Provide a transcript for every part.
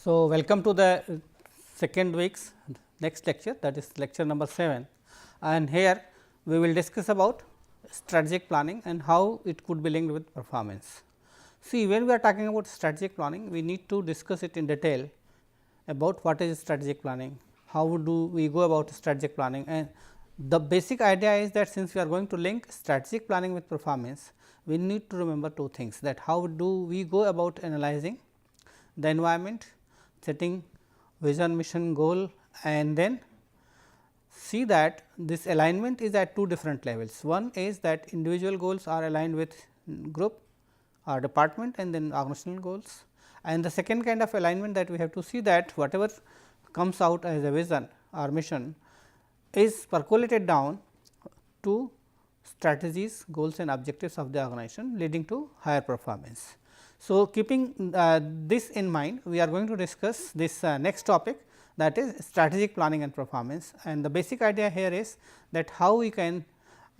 So, welcome to the second week's next lecture, that is lecture number 7, and here we will discuss about strategic planning and how it could be linked with performance. See, when we are talking about strategic planning, we need to discuss it in detail about what is strategic planning, how do we go about strategic planning, and the basic idea is that since we are going to link strategic planning with performance, we need to remember two things, that how do we go about analyzing the environment, setting vision, mission, goal, and then see that this alignment is at two different levels. One is that individual goals are aligned with group or department and then organizational goals, and the second kind of alignment that we have to see that whatever comes out as a vision or mission is percolated down to strategies, goals and objectives of the organization, leading to higher performance. So, keeping this in mind, we are going to discuss this next topic, that is strategic planning and performance, and the basic idea here is that how we can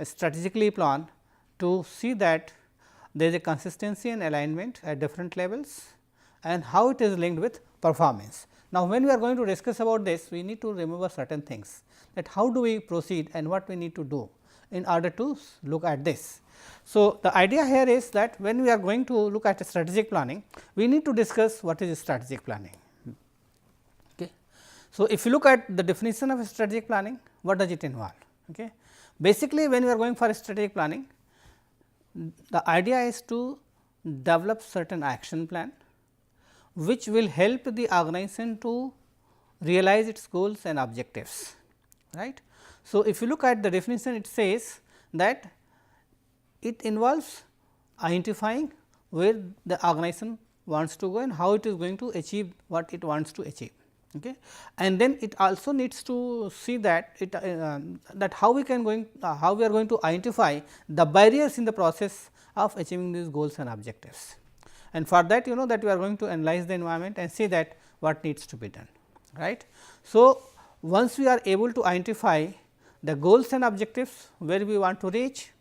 strategically plan to see that there is a consistency and alignment at different levels and how it is linked with performance. Now, when we are going to discuss about this, we need to remember certain things, that how do we proceed and what we need to do in order to look at this. So, the idea here is that when we are going to look at strategic planning, we need to discuss what is strategic planning. Okay. So, if you look at the definition of strategic planning, what does it involve? Okay. Basically, when we are going for strategic planning, the idea is to develop certain action plan, which will help the organization to realize its goals and objectives. Right. So, if you look at the definition, it says that it involves identifying where the organization wants to go and how it is going to achieve what it wants to achieve. Okay. And then it also needs to see that that how we can how we are going to identify the barriers in the process of achieving these goals and objectives. And for that, you know that we are going to analyze the environment and see that what needs to be done. Right. So, once we are able to identify the goals and objectives where we want to reach,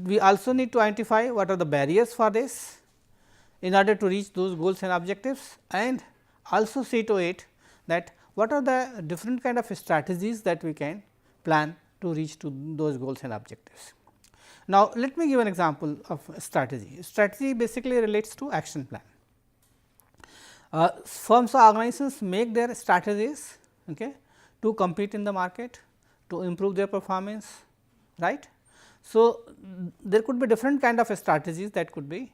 we also need to identify what are the barriers for this in order to reach those goals and objectives, and also see to it that what are the different kind of strategies that we can plan to reach to those goals and objectives. Now, let me give an example of strategy. Strategy basically relates to action plan. Firms or organizations make their strategies, okay, to compete in the market, to improve their performance, right. So, there could be different kind of strategies that could be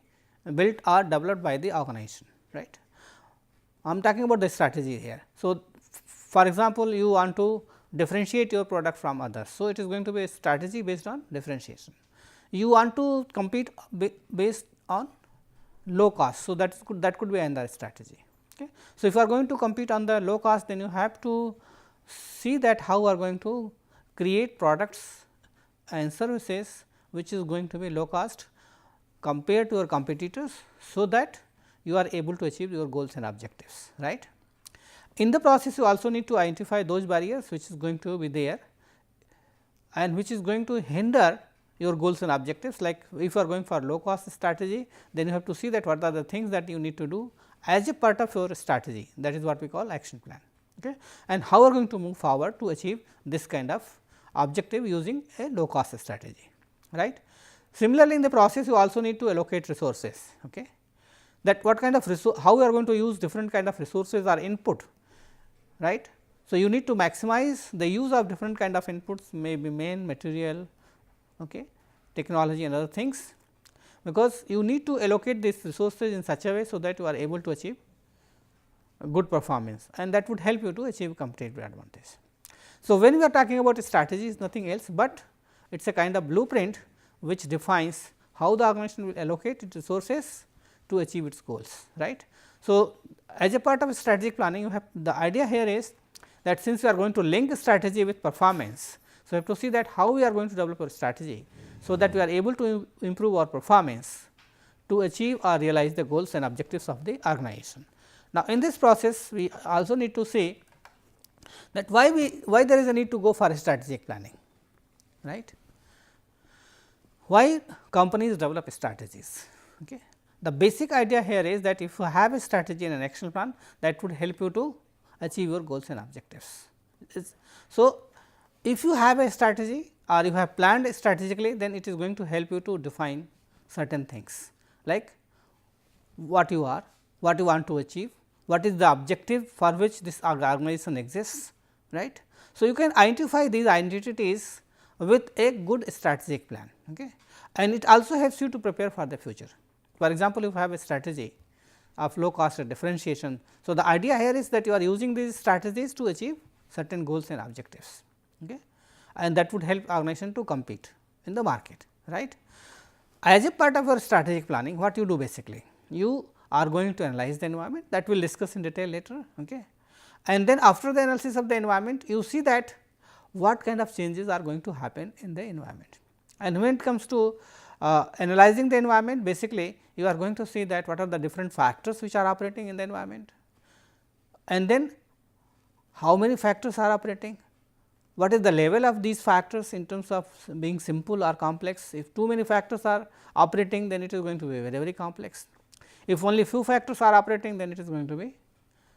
built or developed by the organization, right. I am talking about the strategy here. So, for example, you want to differentiate your product from others. So, it is going to be a strategy based on differentiation. You want to compete based on low cost. So, that could be another strategy. Okay. So, if you are going to compete on the low cost, then you have to see that how you are going to create products and services which is going to be low cost compared to your competitors, so that you are able to achieve your goals and objectives. Right. In the process, you also need to identify those barriers which is going to be there and which is going to hinder your goals and objectives. Like if you are going for low cost strategy, then you have to see that what are the things that you need to do as a part of your strategy, that is what we call action plan. Okay. And how are going to move forward to achieve this kind of objective using a low cost strategy, right. Similarly, in the process you also need to allocate resources, okay, that what kind of how we are going to use different kind of resources or input, right. So, you need to maximize the use of different kind of inputs, may be main material, okay, technology and other things, because you need to allocate these resources in such a way, so that you are able to achieve a good performance, and that would help you to achieve competitive advantage. So, when we are talking about strategy, is nothing else, but it is a kind of blueprint which defines how the organization will allocate its resources to achieve its goals, right. So, as a part of strategic planning, you have the idea here is that since we are going to link strategy with performance, so we have to see that how we are going to develop a strategy, so that we are able to improve our performance to achieve or realize the goals and objectives of the organization. Now, in this process, we also need to see that why there is a need to go for strategic planning, right. Why companies develop strategies? Okay. the basic idea here is that if you have a strategy and an action plan, that would help you to achieve your goals and objectives. So, if you have a strategy or you have planned strategically, then it is going to help you to define certain things like what you are, what you want to achieve, what is the objective for which this organization exists, right. So, you can identify these identities with a good strategic plan, okay. And it also helps you to prepare for the future. For example, if you have a strategy of low cost differentiation. So, the idea here is that you are using these strategies to achieve certain goals and objectives, okay. And that would help organization to compete in the market, right. As a part of your strategic planning, what you do basically? You are going to analyze the environment, that we will discuss in detail later, okay. And then after the analysis of the environment, you see that what kind of changes are going to happen in the environment. And when it comes to analyzing the environment, basically you are going to see that what are the different factors which are operating in the environment, and then how many factors are operating, what is the level of these factors in terms of being simple or complex. If too many factors are operating, then it is going to be very, very complex. If only few factors are operating, then it is going to be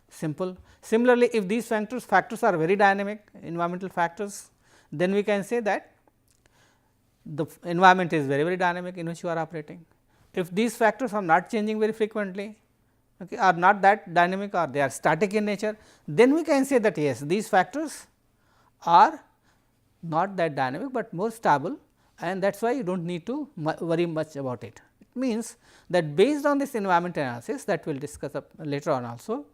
simple. Similarly, if these factors are very dynamic environmental factors, then we can say that the environment is very, very dynamic in which you are operating. If these factors are not changing very frequently, okay, are not that dynamic or they are static in nature, then we can say that yes, these factors are not that dynamic, but more stable, and that is why you do not need to worry much about it. It means that based on this environment analysis that we will discuss later on also,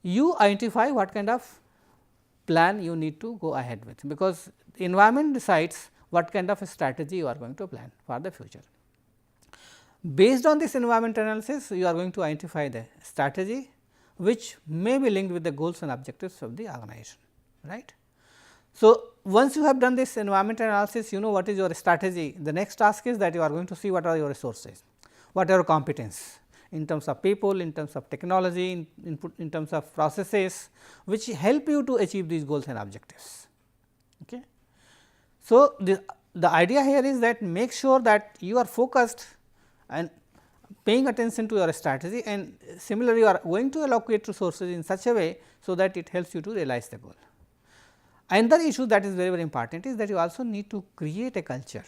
you identify what kind of plan you need to go ahead with, because the environment decides what kind of a strategy you are going to plan for the future. Based on this environment analysis, you are going to identify the strategy which may be linked with the goals and objectives of the organization, right. So, once you have done this environment analysis, you know what is your strategy. The next task is that you are going to see what are your resources, what are your competence in terms of people, in terms of technology, in terms of processes, which help you to achieve these goals and objectives. Okay. So, the idea here is that make sure that you are focused and paying attention to your strategy, and similarly you are going to allocate resources in such a way, so that it helps you to realize the goal. Another issue that is very, very important is that you also need to create a culture.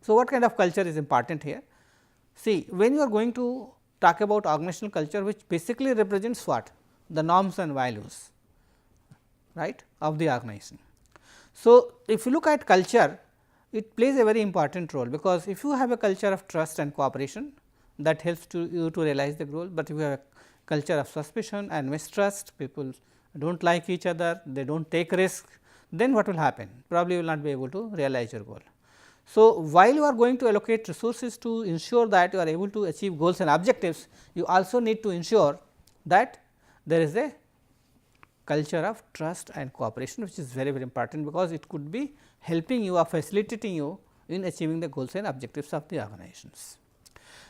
So, what kind of culture is important here? See, when you are going to talk about organizational culture, which basically represents what? The norms and values, right, of the organization. So, if you look at culture, it plays a very important role, because if you have a culture of trust and cooperation, that helps you to realize the goal, but if you have a culture of suspicion and mistrust, people do not like each other, they do not take risk, then what will happen? Probably you will not be able to realize your goal. So, while you are going to allocate resources to ensure that you are able to achieve goals and objectives, you also need to ensure that there is a culture of trust and cooperation, which is very, very important, because it could be helping you or facilitating you in achieving the goals and objectives of the organizations.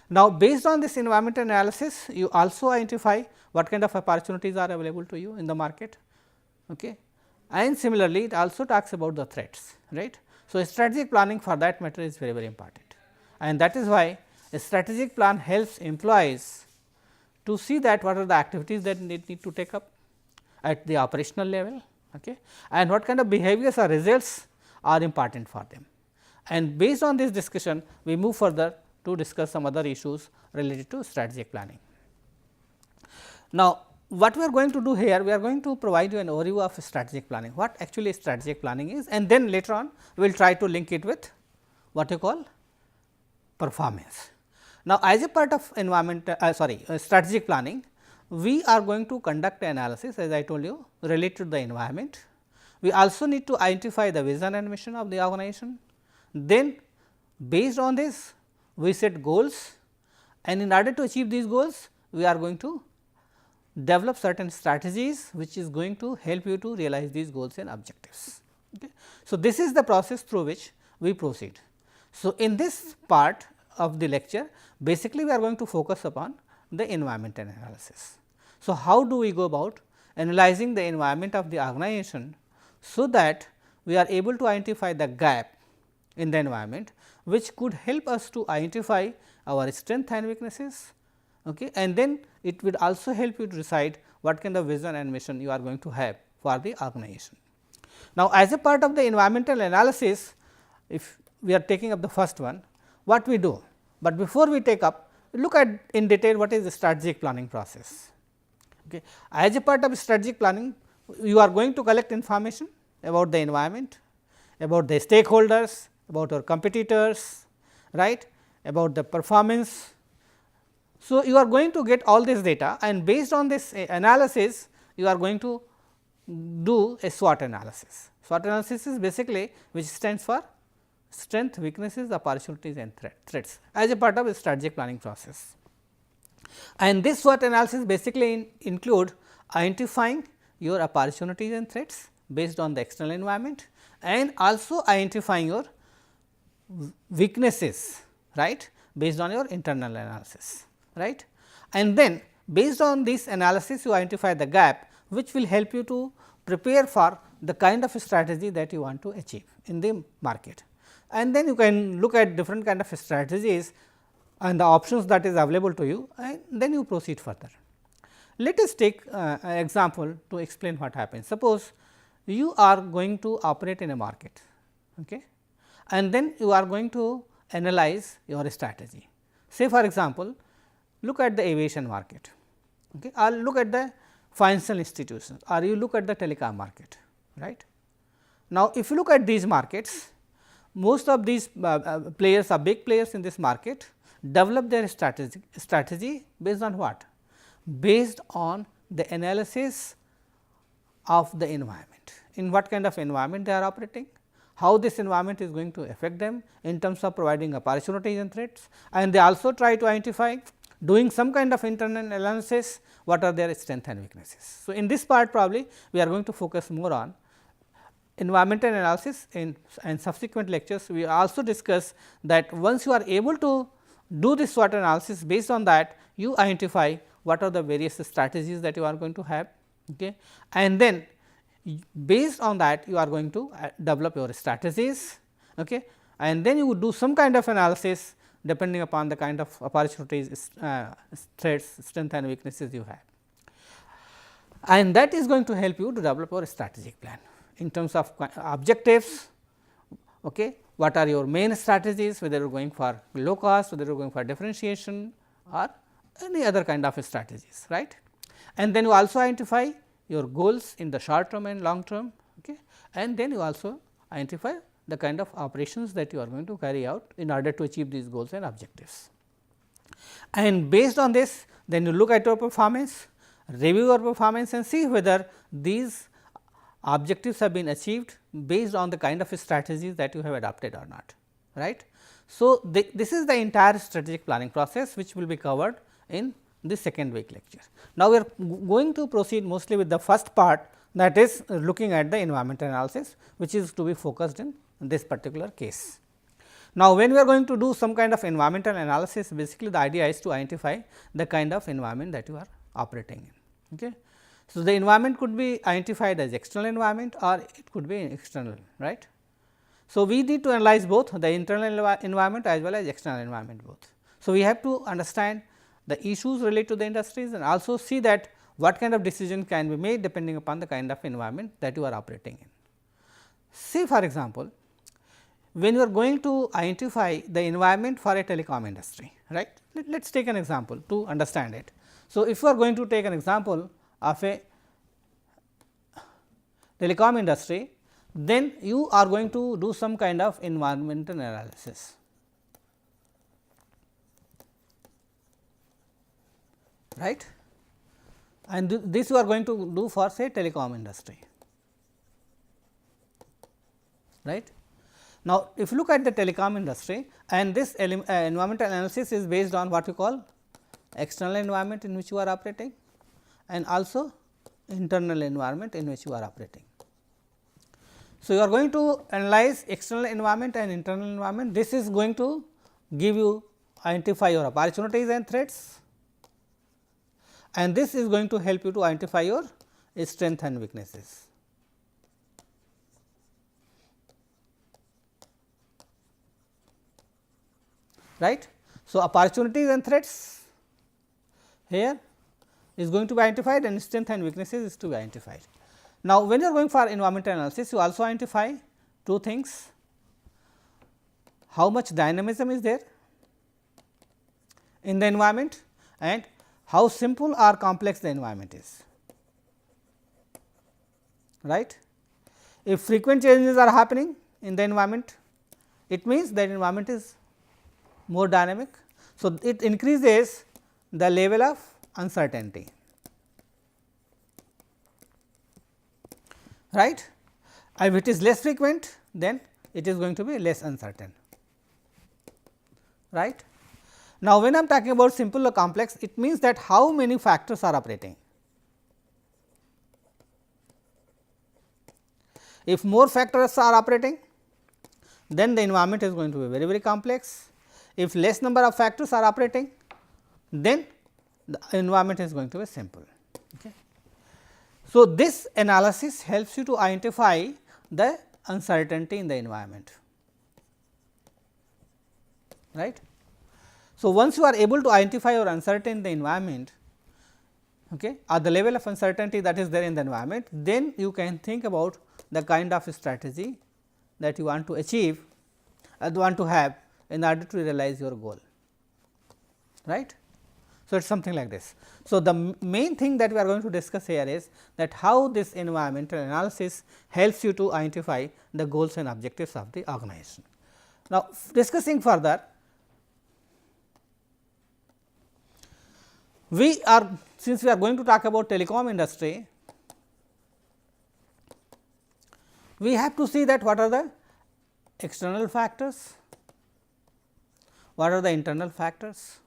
Now, based on this environmental analysis, you also identify what kind of opportunities are available to you in the market, okay. And similarly, it also talks about the threats, right. So, strategic planning for that matter is very, very important, and that is why a strategic plan helps employees to see that what are the activities that they need to take up at the operational level, okay, and what kind of behaviors or results are important for them. And based on this discussion, we move further to discuss some other issues related to strategic planning. Now, what we are going to do here, we are going to provide you an overview of strategic planning, what actually strategic planning is, and then later on we will try to link it with what you call performance. Now, as a part of strategic planning, we are going to conduct an analysis, as I told you, related to the environment. We also need to identify the vision and mission of the organization. Then based on this, we set goals, and in order to achieve these goals, we are going to develop certain strategies, which is going to help you to realize these goals and objectives. Okay. So, this is the process through which we proceed. So, in this part of the lecture, basically we are going to focus upon the environmental analysis. So, how do we go about analyzing the environment of the organization, so that we are able to identify the gap in the environment, which could help us to identify our strengths and weaknesses, okay, and then it will also help you to decide what kind of vision and mission you are going to have for the organization. Now, as a part of the environmental analysis, if we are taking up the first one, what we do, but before we take up, look at in detail what is the strategic planning process. Okay. As a part of strategic planning, you are going to collect information about the environment, about the stakeholders, about your competitors, right, about the performance. So, you are going to get all this data, and based on this analysis, you are going to do a SWOT analysis. SWOT analysis is basically which stands for strength, weaknesses, opportunities and threats as a part of a strategic planning process. And this SWOT analysis basically include identifying your opportunities and threats based on the external environment, and also identifying your weaknesses, right, based on your internal analysis, right. And then based on this analysis, you identify the gap which will help you to prepare for the kind of strategy that you want to achieve in the market. And then you can look at different kind of strategies and the options that is available to you, and then you proceed further. Let us take an example to explain what happens. Suppose you are going to operate in a market, okay, and then you are going to analyze your strategy. Say for example, look at the aviation market, okay, or look at the financial institutions, or you look at the telecom market, right. Now, if you look at these markets, most of these players are big players in this market, develop their strategy based on what? Based on the analysis of the environment, in what kind of environment they are operating, how this environment is going to affect them in terms of providing opportunities and threats, and they also try to identify doing some kind of internal analysis what are their strengths and weaknesses. So, in this part probably we are going to focus more on environmental analysis. In and subsequent lectures we also discuss that once you are able to do this SWOT analysis, based on that you identify what are the various strategies that you are going to have, okay, and then based on that you are going to develop your strategies, okay, and then you would do some kind of analysis depending upon the kind of opportunities, threats, strengths and weaknesses you have, and that is going to help you to develop your strategic plan in terms of objectives, okay, what are your main strategies, whether you are going for low cost, whether you are going for differentiation or any other kind of strategies, right. And then you also identify your goals in the short term and long term, okay, and then you also identify the kind of operations that you are going to carry out in order to achieve these goals and objectives. And based on this, then you look at your performance, review your performance and see whether these objectives have been achieved based on the kind of strategies that you have adopted or not, right. So, this is the entire strategic planning process which will be covered in the second week lecture. Now, we are going to proceed mostly with the first part, that is looking at the environmental analysis, which is to be focused in this particular case. Now, when we are going to do some kind of environmental analysis, basically the idea is to identify the kind of environment that you are operating in. Okay. So, the environment could be identified as external environment or it could be external, right. So, we need to analyze both the internal environment as well as external environment both. So, we have to understand the issues related to the industries and also see that what kind of decision can be made depending upon the kind of environment that you are operating in. See for example, when you are going to identify the environment for a telecom industry, right. Let us take an example to understand it. So, if you are going to take an example of a telecom industry, then you are going to do some kind of environmental analysis. Right, and this you are going to do for say telecom industry, right. Now, if you look at the telecom industry, and this environmental analysis is based on what you call external environment in which you are operating and also internal environment in which you are operating. So, you are going to analyze external environment and internal environment. This is going to give you identify your opportunities and threats, and this is going to help you to identify your strengths and weaknesses. Right. So, opportunities and threats, here is going to be identified and strength and weaknesses is to be identified. Now, when you are going for environmental analysis, you also identify two things: how much dynamism is there in the environment and how simple or complex the environment is. Right? If frequent changes are happening in the environment, it means that environment is more dynamic. So, it increases the level of uncertainty. Right? If it is less frequent, then it is going to be less uncertain. Right? Now, when I am talking about simple or complex, it means that how many factors are operating. If more factors are operating, then the environment is going to be very, very complex. If less number of factors are operating, then the environment is going to be simple. Okay. So, this analysis helps you to identify the uncertainty in the environment. Right. So, once you are able to identify your uncertainty in the environment, okay, or the level of uncertainty that is there in the environment, then you can think about the kind of strategy that you want to achieve want to have in order to realize your goal. Right. So, it is something like this. So, the main thing that we are going to discuss here is that how this environmental analysis helps you to identify the goals and objectives of the organization. Now, discussing further, since we are going to talk about telecom industry, we have to see that what are the external factors, what are the internal factors.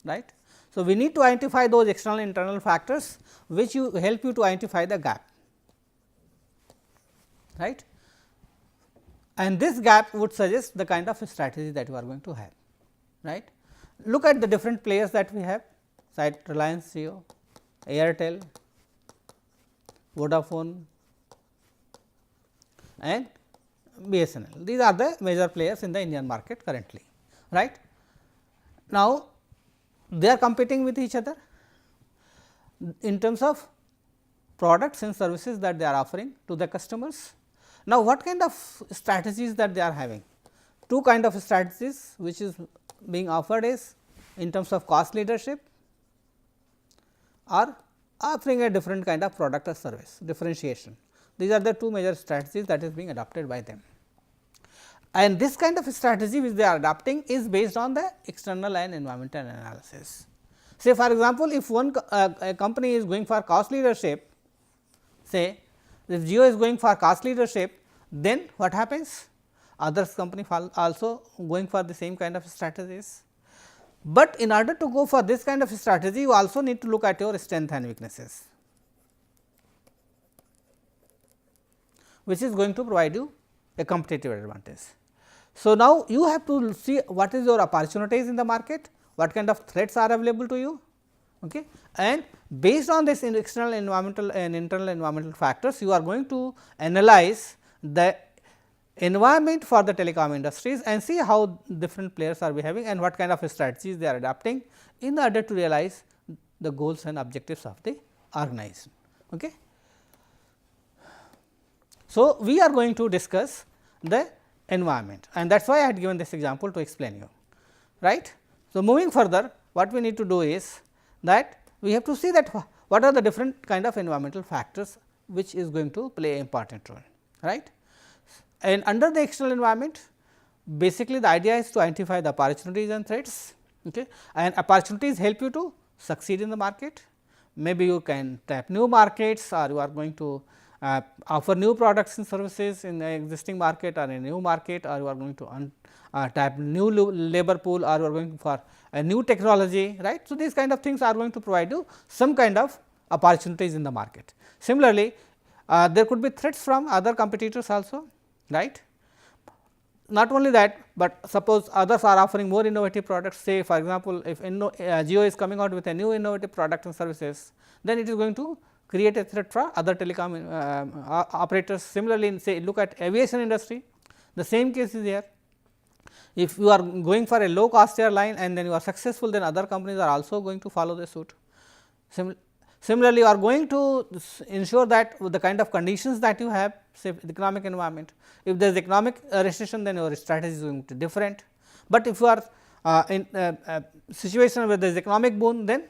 Right. So, we need to identify those external and internal factors which help you to identify the gap. Right. And this gap would suggest the kind of strategy that you are going to have. Right. Look at the different players that we have, like Reliance Jio, Airtel, Vodafone and BSNL. These are the major players in the Indian market currently. Right. Now, they are competing with each other in terms of products and services that they are offering to the customers. Now, what kind of strategies that they are having? Two kind of strategies which is being offered is in terms of cost leadership or offering a different kind of product or service differentiation. These are the two major strategies that is being adopted by them. And this kind of strategy which they are adopting is based on the external and environmental analysis. Say for example, if a company is going for cost leadership, say if Jio is going for cost leadership, then what happens? Other company also going for the same kind of strategies. But in order to go for this kind of strategy, you also need to look at your strength and weaknesses, which is going to provide you a competitive advantage. So, now you have to see what is your opportunities in the market, what kind of threats are available to you, okay? And based on this external environmental and internal environmental factors, you are going to analyze the environment for the telecom industries and see how different players are behaving and what kind of strategies they are adopting in order to realize the goals and objectives of the organization. Okay? So, we are going to discuss the environment and that is why I had given this example to explain you, right. So, moving further, what we need to do is that we have to see that what are the different kind of environmental factors which is going to play an important role, right. And under the external environment, basically the idea is to identify the opportunities and threats, okay. And opportunities help you to succeed in the market. Maybe you can tap new markets or you are going to offer new products and services in the existing market or in a new market, or you are going to tap new labor pool, or you are going for a new technology, right. So, these kind of things are going to provide you some kind of opportunities in the market. Similarly, there could be threats from other competitors also, right. Not only that, but suppose others are offering more innovative products, say for example, if Jio is coming out with a new innovative product and services, then it is going to create a threat for other telecom operators. Similarly, say look at aviation industry, the same case is here, If you are going for a low cost airline and then you are successful, then other companies are also going to follow the suit. Similarly, you are going to ensure that the kind of conditions that you have, say the economic environment, if there is economic recession, then your strategy is going to be different. But if you are in a situation where there is economic boom, then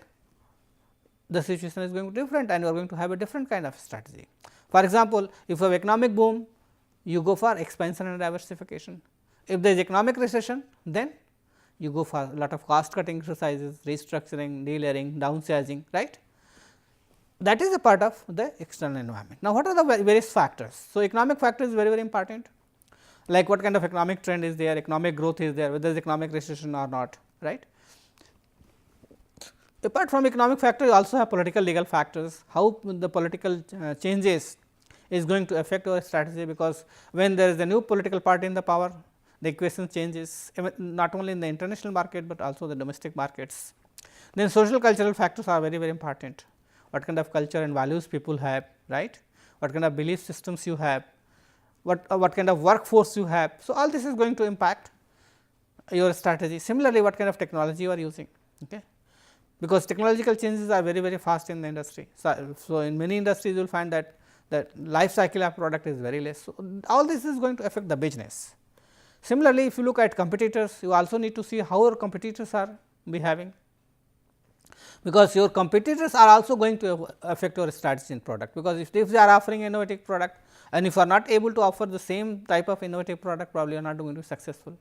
the situation is going to be different and you are going to have a different kind of strategy. For example, if you have economic boom, you go for expansion and diversification. If there is economic recession, then you go for a lot of cost cutting exercises, restructuring, delayering, downsizing, right. That is a part of the external environment. Now, what are the various factors? So, economic factor is very, very important, like what kind of economic trend is there, economic growth is there, whether there is economic recession or not, right. Apart from economic factor, you also have political legal factors, how the political changes is going to affect our strategy, because when there is a new political party in the power, the equation changes not only in the international market, but also the domestic markets. Then social cultural factors are very, very important. What kind of culture and values people have, right? What kind of belief systems you have, what kind of workforce you have. So, all this is going to impact your strategy. Similarly, what kind of technology you are using, okay? Because technological changes are very, very fast in the industry. So, in many industries you will find that life cycle of product is very less. So, all this is going to affect the business. Similarly, if you look at competitors, you also need to see how your competitors are behaving, because your competitors are also going to affect your strategy in product, because if they are offering innovative product and if you are not able to offer the same type of innovative product, probably you are not going to be successful.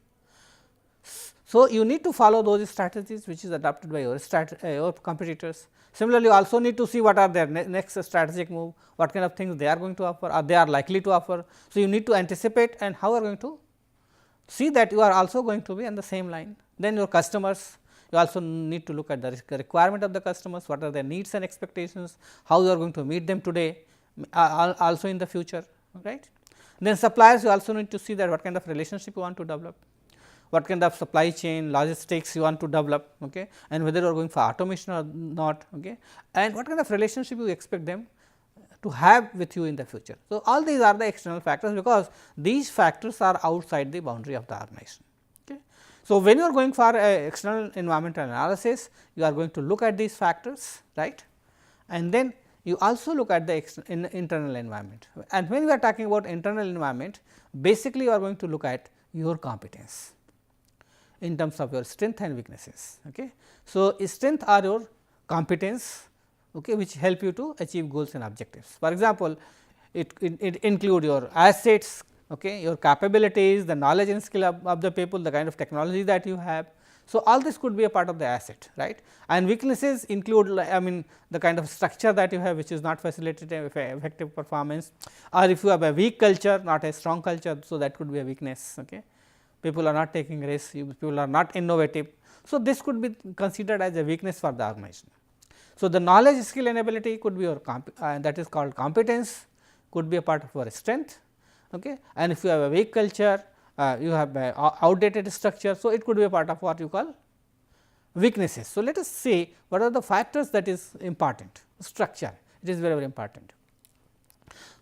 So, you need to follow those strategies which is adopted by your competitors. Similarly, you also need to see what are their next strategic move, what kind of things they are going to offer or they are likely to offer. So, you need to anticipate and how you are going to see that you are also going to be on the same line. Then your customers, you also need to look at the requirement of the customers, what are their needs and expectations, how you are going to meet them today, also in the future, right. Then suppliers, you also need to see that what kind of relationship you want to develop, what kind of supply chain logistics you want to develop, okay, and whether you are going for automation or not, okay, and what kind of relationship you expect them to have with you in the future. So, all these are the external factors, because these factors are outside the boundary of the organization. Okay. So, when you are going for external environmental analysis, you are going to look at these factors, right, and then you also look at the internal environment. And when we are talking about internal environment, basically you are going to look at your competence in terms of your strength and weaknesses. Okay. So, strength are your competence, okay, which help you to achieve goals and objectives. For example, it include your assets, okay, your capabilities, the knowledge and skill of the people, the kind of technology that you have. So, all this could be a part of the asset, right, and weaknesses include, I mean, the kind of structure that you have which is not facilitating effective performance, or if you have a weak culture, not a strong culture. So, that could be a weakness. Okay. People are not taking risks, people are not innovative. So, this could be considered as a weakness for the organization. So, the knowledge, skill and ability could be your that is called competence, could be a part of your strength, okay. And if you have a weak culture, you have a outdated structure. So, it could be a part of what you call weaknesses. So, let us see what are the factors that is important. Structure, it is very, very important.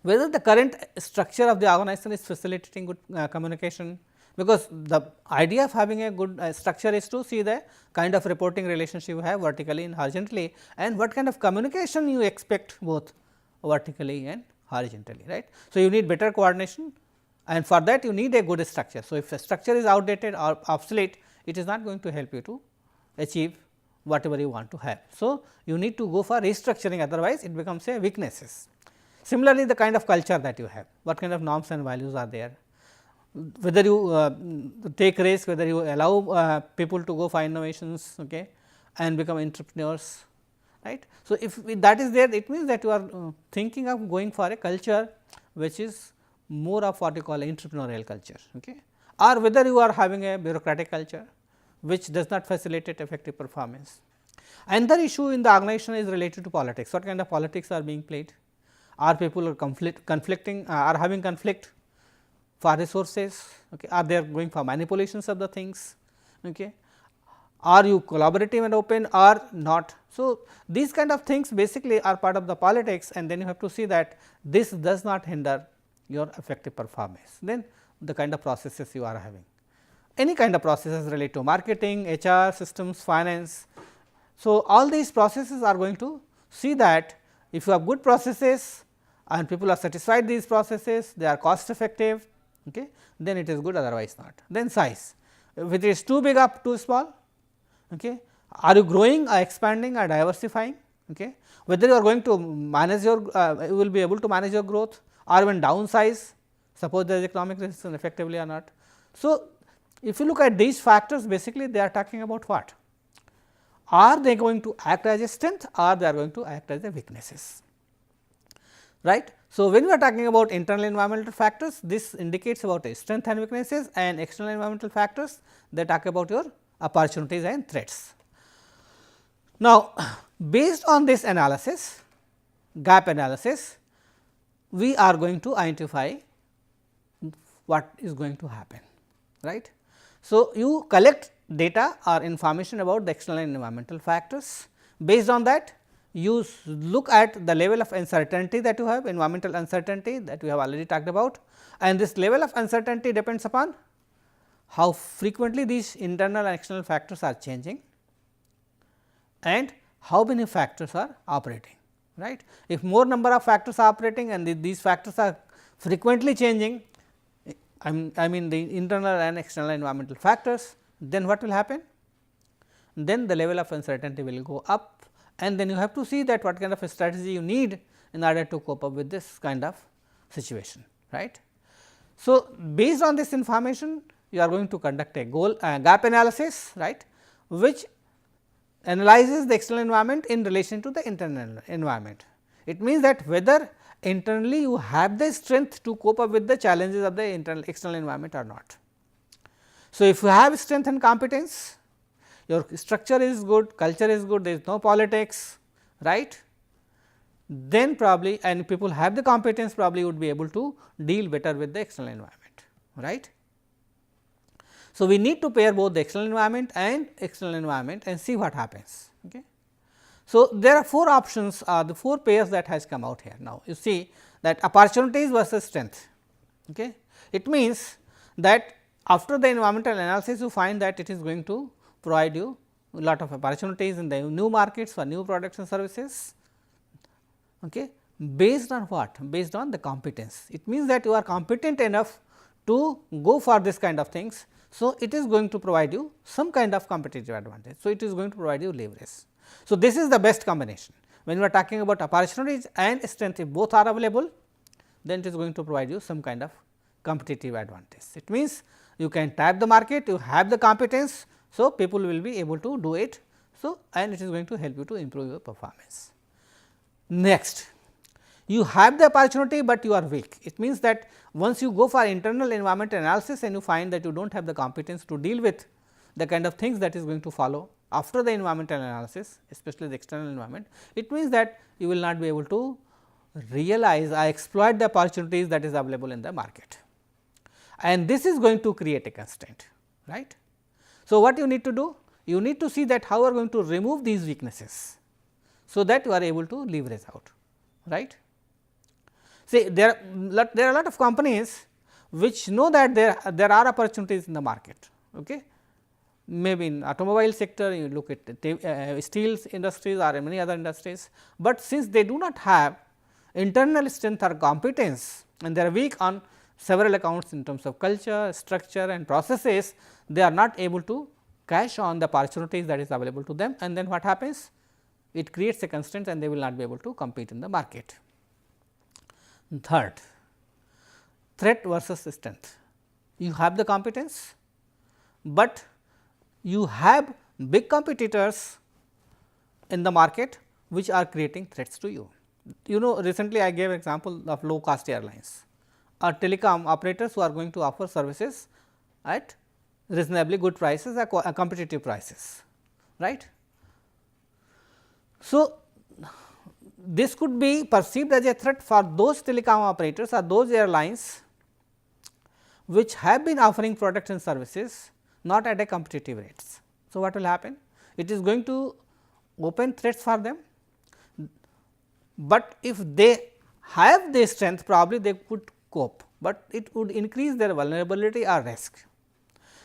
Whether the current structure of the organization is facilitating good communication, because the idea of having a good structure is to see the kind of reporting relationship you have vertically and horizontally, and what kind of communication you expect both vertically and horizontally, right. So, you need better coordination, and for that you need a good structure. So, if a structure is outdated or obsolete, it is not going to help you to achieve whatever you want to have. So, you need to go for restructuring, otherwise it becomes a weaknesses. Similarly, the kind of culture that you have, what kind of norms and values are there, whether you take risk, whether you allow people to go for innovations, okay, and become entrepreneurs, right. So, if that is there, it means that you are thinking of going for a culture which is more of what you call entrepreneurial culture, okay, or whether you are having a bureaucratic culture which does not facilitate effective performance. Another issue in the organization is related to politics. What kind of politics are being played? Are people conflicting, are having conflict for resources, okay, are they going for manipulations of the things, okay, are you collaborative and open or not. So, these kind of things basically are part of the politics, and then you have to see that this does not hinder your effective performance, then the kind of processes you are having. any kind of processes related to marketing, HR, systems, finance. So, all these processes are going to see that if you have good processes and people are satisfied these processes, they are cost effective, okay, then it is good, otherwise not. Then size, if it is too big or too small, okay, are you growing or expanding or diversifying, okay, whether you are going to manage your, you will be able to manage your growth or even downsize, suppose there is economic recession effectively or not. So, if you look at these factors, basically they are talking about what? Are they going to act as a strength or they are going to act as a weaknesses, right. So, when we are talking about internal environmental factors, this indicates about a strength and weaknesses, and external environmental factors, they talk about your opportunities and threats. Now, based on this analysis, gap analysis, we are going to identify what is going to happen, right. So, you collect data or information about the external and environmental factors. Based on that, you look at the level of uncertainty that you have, environmental uncertainty that we have already talked about, and this level of uncertainty depends upon how frequently these internal and external factors are changing and how many factors are operating, right. If more number of factors are operating and these factors are frequently changing, I mean the internal and external environmental factors, then what will happen? Then the level of uncertainty will go up, and then you have to see that what kind of a strategy you need in order to cope up with this kind of situation, right. So, based on this information, you are going to conduct a gap analysis, right, which analyzes the external environment in relation to the internal environment. It means that whether internally you have the strength to cope up with the challenges of the external environment or not. So, if you have strength and competence, your structure is good, culture is good, there is no politics, right, then probably, and people have the competence, probably would be able to deal better with the external environment, right. So, we need to pair both the external environment and see what happens. Okay. So, there are 4 options, the 4 pairs that has come out here. Now, you see that opportunities versus strength. Okay. It means that after the environmental analysis, you find that it is going to provide you a lot of opportunities in the new markets for new products and services, okay, based on what? Based on the competence. It means that you are competent enough to go for this kind of things. So, it is going to provide you some kind of competitive advantage. So, it is going to provide you leverage. So, this is the best combination. When we are talking about opportunities and strength, if both are available, then it is going to provide you some kind of competitive advantage. It means you can tap the market, you have the competence. So, people will be able to do it. So, and it is going to help you to improve your performance. Next, you have the opportunity, but you are weak. It means that once you go for internal environment analysis and you find that you do not have the competence to deal with the kind of things that is going to follow after the environmental analysis, especially the external environment, it means that you will not be able to realize or exploit the opportunities that is available in the market, and this is going to create a constraint, right. So, what you need to do? You need to see that how you are going to remove these weaknesses, so that you are able to leverage out, right. See, there are a lot of companies which know that there are opportunities in the market. Okay. Maybe in automobile sector, you look at steel industries or many other industries, but since they do not have internal strength or competence and they are weak on several accounts in terms of culture, structure and processes, they are not able to cash on the opportunities that is available to them, and then what happens? It creates a constraint and they will not be able to compete in the market. Third, threat versus strength. You have the competence, but you have big competitors in the market which are creating threats to you. You know, recently I gave example of low cost airlines or telecom operators who are going to offer services at reasonably good prices or competitive prices, right. So, this could be perceived as a threat for those telecom operators or those airlines which have been offering products and services not at a competitive rates. So, what will happen? It is going to open threats for them, but if they have the strength, probably they could cope, but it would increase their vulnerability or risk.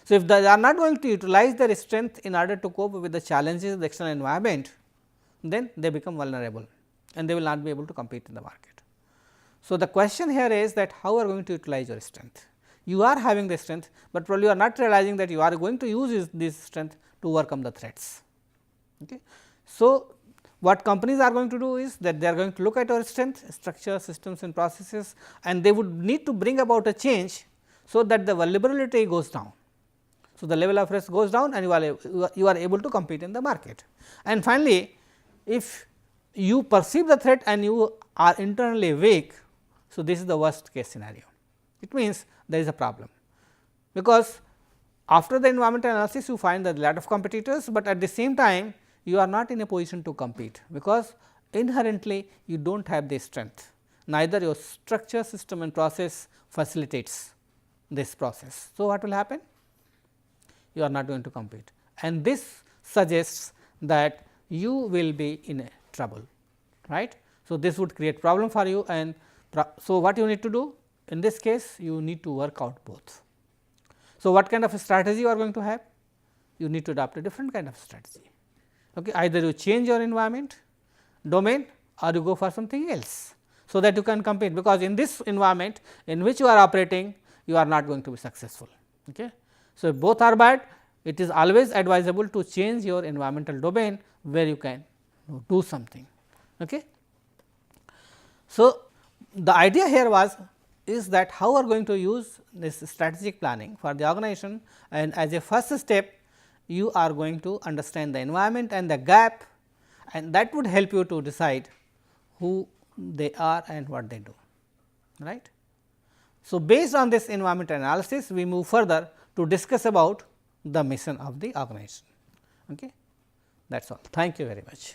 So, if they are not going to utilize their strength in order to cope with the challenges of the external environment, then they become vulnerable and they will not be able to compete in the market. So, the question here is that how are you going to utilize your strength? You are having the strength, but probably you are not realizing that you are going to use this strength to overcome the threats. Okay. So, what companies are going to do is that they are going to look at our strength, structure, systems and processes, and they would need to bring about a change, so that the vulnerability goes down. So, the level of risk goes down and you are able to compete in the market. And finally, if you perceive the threat and you are internally weak, so this is the worst case scenario. It means there is a problem, because after the environmental analysis you find that a lot of competitors, but at the same time you are not in a position to compete, because inherently you do not have the strength, neither your structure, system and process facilitates this process. So, what will happen? You are not going to compete, and this suggests that you will be in a trouble, right. So, this would create problem for you, and so what you need to do in this case, you need to work out both. So, what kind of a strategy you are going to have? You need to adopt a different kind of strategy. Okay. Either you change your environment domain or you go for something else, so that you can compete, because in this environment in which you are operating, you are not going to be successful. Okay. So, if both are bad, it is always advisable to change your environmental domain where you can do something. Okay. So, the idea here is that how are going to use this strategic planning for the organization, and as a first step you are going to understand the environment and the gap, and that would help you to decide who they are and what they do, right. So, based on this environmental analysis, we move further to discuss about the mission of the organization. Okay. That is all. Thank you very much.